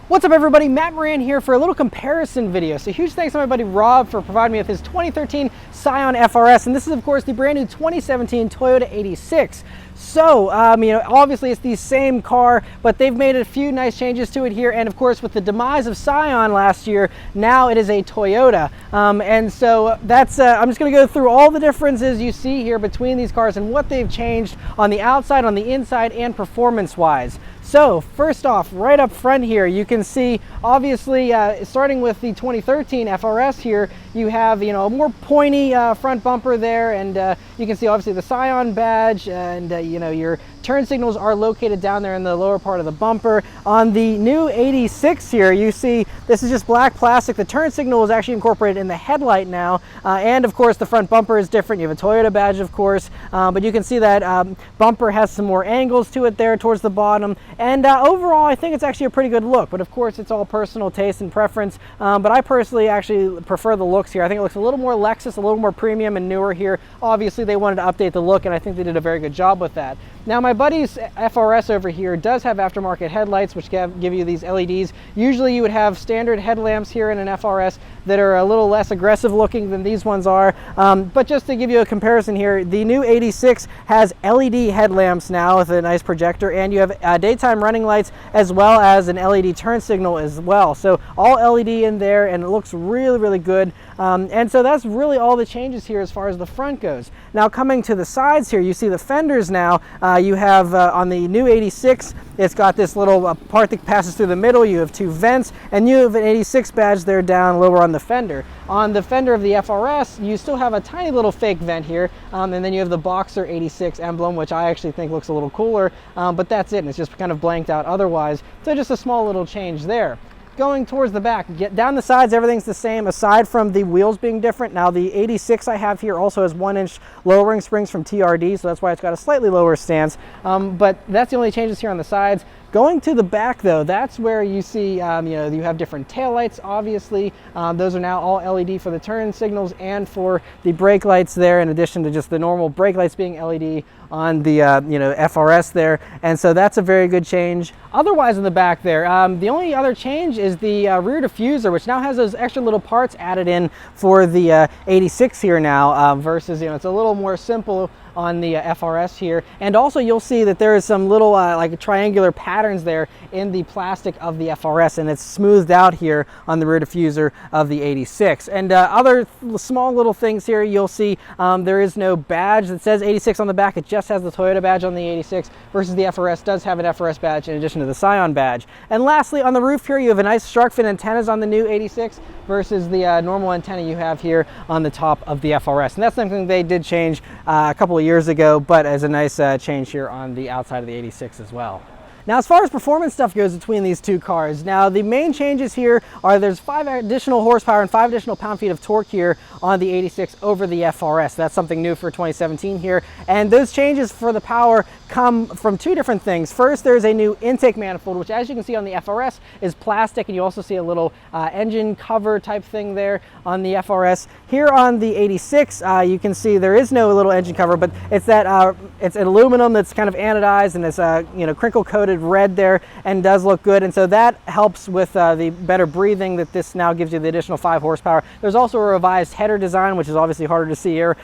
What's up everybody, Matt Moran here for a little comparison video. So huge thanks to my buddy Rob for providing me with his 2013 Scion FRS, and this is of course the brand new 2017 Toyota 86. So, obviously it's the same car, but they've made a few nice changes to it here, and of course with the demise of Scion last year, now it is a Toyota. And so that's, I'm just gonna go through all the differences you see here between these cars and what they've changed on the outside, on the inside, and performance-wise. So first off, right up front here, you can see obviously starting with the 2013 FRS here, you have a more pointy front bumper there, and you can see obviously the Scion badge, and your turn signals are located down there in the lower part of the bumper. On the new 86 here, you see this is just black plastic. The turn signal is actually incorporated in the headlight now, and of course the front bumper is different. You have a Toyota badge, of course, but you can see that bumper has some more angles to it there towards the bottom. And overall, I think it's actually a pretty good look, but of course it's all personal taste and preference. But I personally actually prefer the looks here. I think it looks a little more Lexus, a little more premium and newer here. Obviously they wanted to update the look, and I think they did a very good job with that. Now my buddy's FRS over here does have aftermarket headlights, which give you these LEDs. Usually you would have standard headlamps here in an FRS that are a little less aggressive looking than these ones are. But just to give you a comparison here, the new 86 has LED headlamps now with a nice projector, and you have daytime running lights as well as an LED turn signal as well. So all LED in there, and it looks really, really good. And so that's really all the changes here as far as the front goes. Now coming to the sides here, you see the fenders now. You have on the new 86, it's got this little part that passes through the middle. You have two vents, and you have an 86 badge there down lower on the fender. On the fender of the FRS, you still have a tiny little fake vent here, and then you have the Boxer 86 emblem, which I actually think looks a little cooler, but that's it, and it's just kind of blanked out otherwise. So just a small little change there. Going towards the back, get down the sides, everything's the same aside from the wheels being different. Now the 86 I have here also has 1-inch lowering springs from TRD, so that's why it's got a slightly lower stance, but that's the only changes here on the sides. Going to the back though, that's where you see, you have different taillights, obviously. Those are now all LED for the turn signals and for the brake lights there, in addition to just the normal brake lights being LED on the FRS there. And so that's a very good change. Otherwise in the back there, the only other change is the rear diffuser, which now has those extra little parts added in for the 86 here now, versus, it's a little more simple on the FRS here. And also you'll see that there is some little like triangular patterns there in the plastic of the FRS, and it's smoothed out here on the rear diffuser of the 86. And other small little things here, you'll see there is no badge that says 86 on the back. It just has the Toyota badge on the 86, versus the FRS does have an FRS badge in addition to the Scion badge. And lastly, on the roof here, you have a nice shark fin antennas on the new 86 versus the normal antenna you have here on the top of the FRS. And that's something they did change a couple of years ago, but as a nice change here on the outside of the 86 as well. Now, as far as performance stuff goes between these two cars, now the main changes here are there's 5 additional horsepower and 5 additional pound-feet of torque here on the 86 over the FRS. That's something new for 2017 here. And those changes for the power come from 2 different things. First, there's a new intake manifold, which as you can see on the FRS is plastic, and you also see a little engine cover type thing there on the FRS. Here on the 86, you can see there is no little engine cover, but it's that it's an aluminum that's kind of anodized, and it's crinkle coated red there, and does look good. And so that helps with the better breathing that this now gives you the additional 5 horsepower. There's also a revised header design, which is obviously harder to see here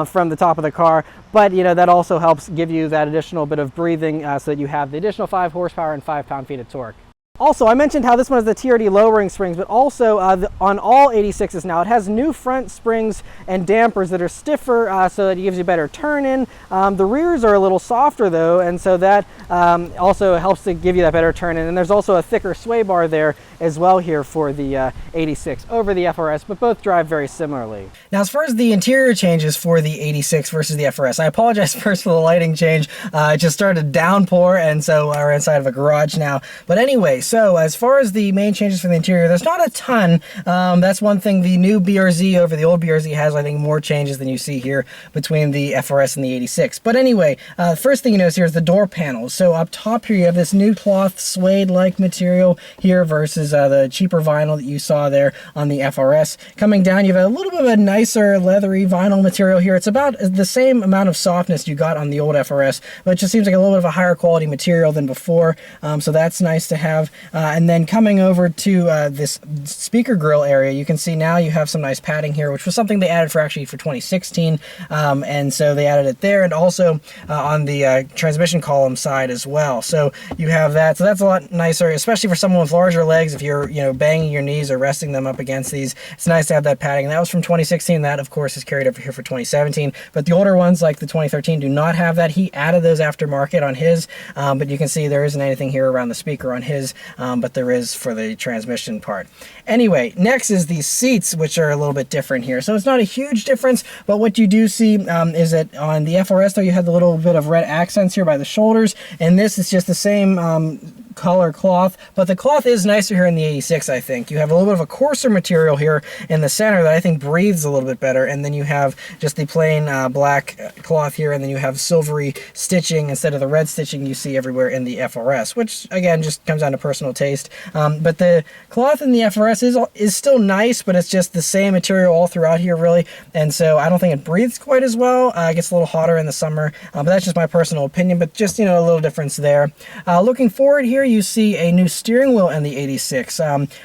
from the top of the car, but that also helps give you that additional bit of breathing so that you have the additional 5 horsepower and 5 pound-feet of torque. Also, I mentioned how this one has the TRD lowering springs, but also on all 86s now, it has new front springs and dampers that are stiffer, so that it gives you better turn-in. The rears are a little softer though, and so that also helps to give you that better turn-in. And there's also a thicker sway bar there as well here for the 86 over the FRS, but both drive very similarly. Now, as far as the interior changes for the 86 versus the FRS, I apologize first for the lighting change. It just started to downpour, and so we're inside of a garage now. But anyway, so as far as the main changes for the interior, there's not a ton. That's one thing. The new BRZ over the old BRZ has, I think, more changes than you see here between the FRS and the 86. But anyway, first thing you notice here is the door panels. So up top here, you have this new cloth suede-like material here versus the cheaper vinyl that you saw there on the FRS. Coming down, you have a little bit of a nicer leathery vinyl material here. It's about the same amount of softness you got on the old FRS, but it just seems like a little bit of a higher quality material than before. So that's nice to have. And then coming over to this speaker grill area, you can see now you have some nice padding here, which was something they added for 2016. And so they added it there, and also on the transmission column side as well. So you have that. So that's a lot nicer, especially for someone with larger legs. If you're, banging your knees or resting them up against these, it's nice to have that padding. And that was from 2016. That, of course, is carried over here for 2017. But the older ones, like the 2013, do not have that. He added those aftermarket on his, but you can see there isn't anything here around the speaker on his, but there is for the transmission part. Anyway, next is these seats, which are a little bit different here. So it's not a huge difference, but what you do see is that on the FRS, though, you had the little bit of red accents here by the shoulders, and this is just the same color cloth, but the cloth is nicer here in the 86, I think. You have a little bit of a coarser material here in the center that I think breathes a little bit better, and then you have just the plain black cloth here, and then you have silvery stitching instead of the red stitching you see everywhere in the FRS, which again just comes down to personal taste. But the cloth in the FRS is still nice, but it's just the same material all throughout here, really, and so I don't think it breathes quite as well. It gets a little hotter in the summer, but that's just my personal opinion, but just, a little difference there. Looking forward here, you see a new steering wheel in the 86,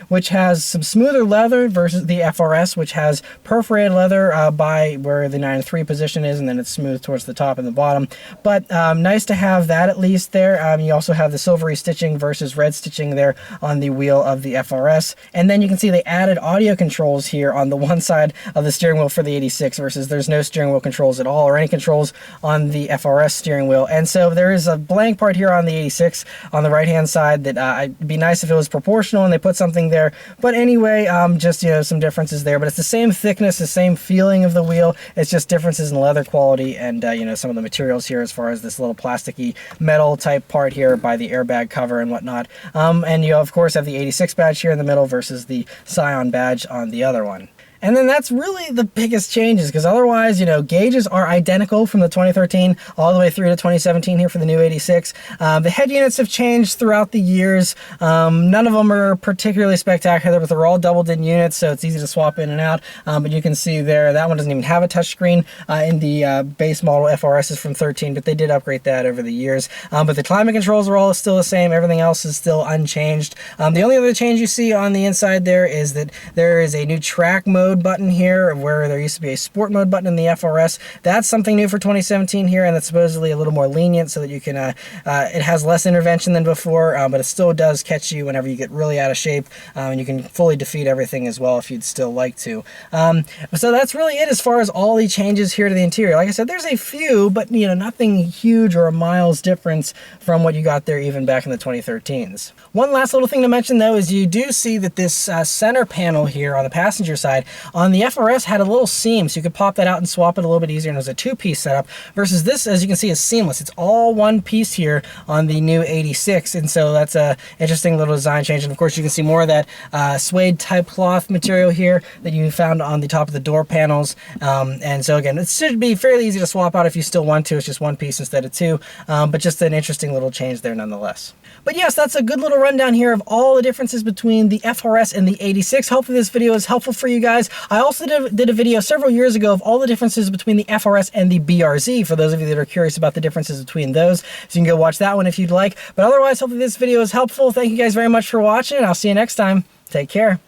which has some smoother leather versus the FRS, which has perforated leather by where the 9.3 position is, and then it's smooth towards the top and the bottom. But nice to have that at least there. You also have the silvery stitching versus red stitching there on the wheel of the FRS. And then you can see they added audio controls here on the one side of the steering wheel for the 86 versus there's no steering wheel controls at all or any controls on the FRS steering wheel. And so there is a blank part here on the 86 on the right hand side that it'd be nice if it was proportional and they put something there. But anyway, just some differences there. But it's the same thickness, the same feeling of the wheel. It's just differences in leather quality and some of the materials here as far as this little plasticky metal type part here by the airbag cover and whatnot. And you of course have the 86 badge here in the middle versus the Scion badge on the other one. And then that's really the biggest changes, because otherwise, gauges are identical from the 2013 all the way through to 2017 here for the new 86. The head units have changed throughout the years. None of them are particularly spectacular, but they're all double-din units, so it's easy to swap in and out. But you can see there, that one doesn't even have a touchscreen in the base model FRSs from 13, but they did upgrade that over the years. But the climate controls are all still the same. Everything else is still unchanged. The only other change you see on the inside there is that there is a new track mode button here, where there used to be a sport mode button in the FRS. That's something new for 2017 here, and it's supposedly a little more lenient so that you can, it has less intervention than before, but it still does catch you whenever you get really out of shape, and you can fully defeat everything as well if you'd still like to. So that's really it as far as all the changes here to the interior. Like I said, there's a few, but nothing huge or a miles difference from what you got there even back in the 2013s. One last little thing to mention though is you do see that this center panel here on the passenger side on the FRS had a little seam, so you could pop that out and swap it a little bit easier, and it was a two-piece setup, versus this, as you can see, is seamless. It's all one piece here on the new 86, and so that's a interesting little design change. And of course you can see more of that suede type cloth material here that you found on the top of the door panels, and so again, it should be fairly easy to swap out if you still want to. It's just one piece instead of two, but just an interesting little change there nonetheless. But yes, that's a good little rundown here of all the differences between the FRS and the 86. Hopefully this video is helpful for you guys. I also did a video several years ago of all the differences between the FRS and the BRZ, for those of you that are curious about the differences between those. So you can go watch that one if you'd like. But otherwise, hopefully this video is helpful. Thank you guys very much for watching, and I'll see you next time. Take care.